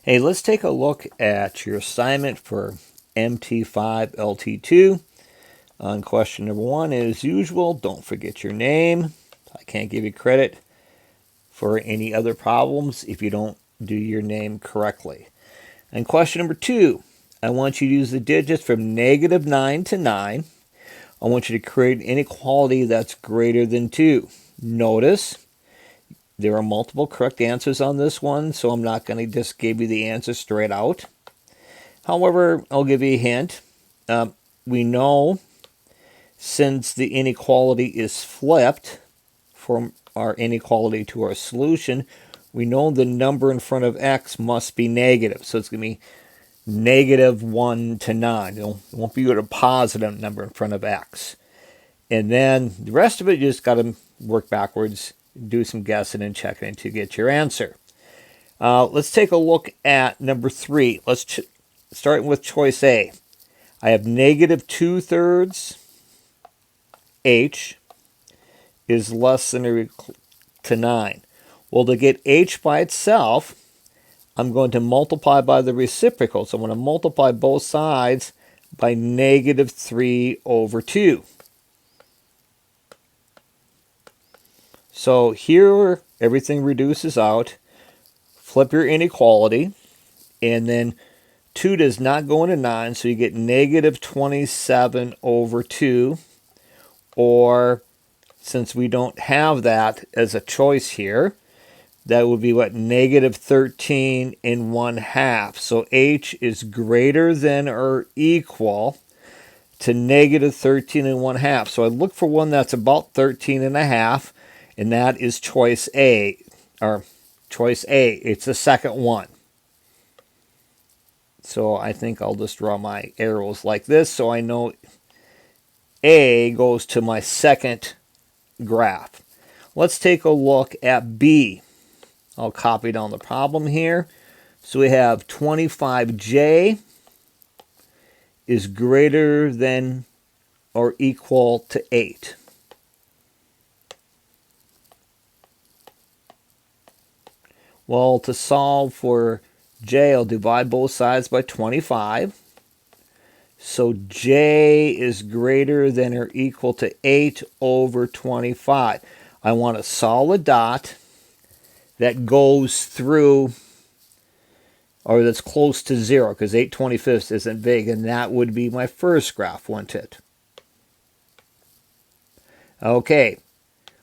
Hey, let's take a look at your assignment for MT5 LT2. On question number 1, as usual, don't forget your name. I can't give you credit for any other problems if you don't do your name correctly. And question number 2, I want you to use the digits from -9 to 9. I want you to create an inequality that's greater than 2. Notice there are multiple correct answers on this one, so I'm not going to just give you the answer straight out. However, I'll give you a hint. We know since the inequality is flipped from our inequality to our solution, we know the number in front of x must be negative. So it's going to be -1 to 9. It won't be a positive number in front of x. And then the rest of it, you just got to work backwards, do some guessing and checking to get your answer. Let's take a look at number 3. Let's start with choice A. I have -2/3 h is less than or equal to 9. Well, to get h by itself, I'm going to multiply by the reciprocal. So I'm going to multiply both sides by -3/2. So here, everything reduces out. Flip your inequality, and then 2 does not go into 9, so you get -27/2, or since we don't have that as a choice here, that would be what, -13 1/2. So h is greater than or equal to -13 1/2. So I look for one that's about 13 1/2, and that is choice A, or choice A. It's the second one. So I think I'll just draw my arrows like this so I know A goes to my second graph. Let's take a look at B. I'll copy down the problem here. So we have 25j is greater than or equal to 8. Well, to solve for j, I'll divide both sides by 25. So j is greater than or equal to 8/25. I want a solid dot that goes through, or that's close to 0, because 8/25 isn't big, and that would be my first graph, wouldn't it? Okay,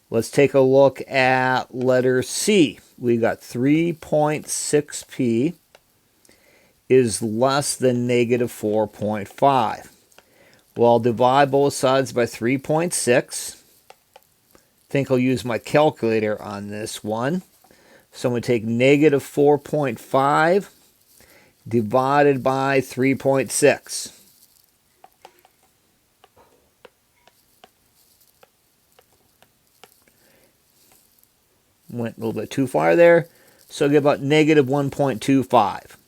let's take a look at letter C. We got 3.6p is less than -4.5. Well, I'll divide both sides by 3.6. I think I'll use my calculator on this one. So I'm going to take -4.5 divided by 3.6. Went a little bit too far there. So I'll get about -1.25.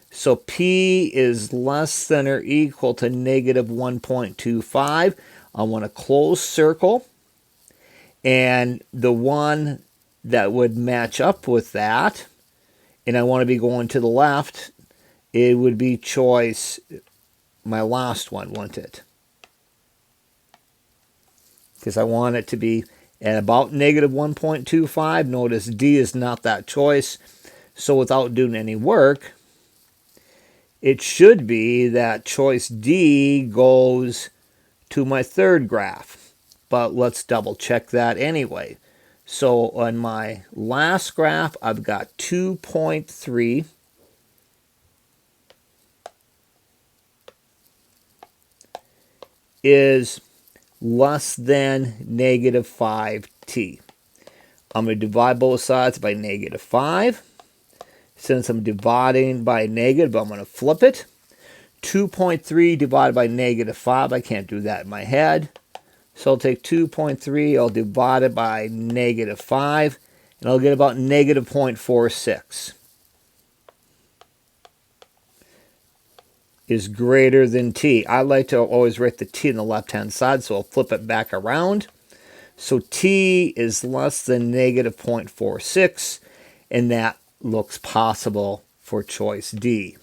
So P is less than or equal to -1.25. I want a closed circle. And the one that would match up with that, and I want to be going to the left, it would be choice, my last one, wouldn't it? Because I want it to be at about -1.25. Notice D is not that choice. So without doing any work, it should be that choice D goes to my third graph. But let's double check that anyway. So on my last graph, I've got 2.3 is less than -5t. I'm going to divide both sides by -5. Since I'm dividing by negative, I'm going to flip it. 2.3 divided by -5, I can't do that in my head. So I'll take 2.3, I'll divide it by -5, and I'll get about -0.46. Is greater than t. I like to always write the t on the left-hand side, so I'll flip it back around. So t is less than -0.46, and that looks possible for choice D.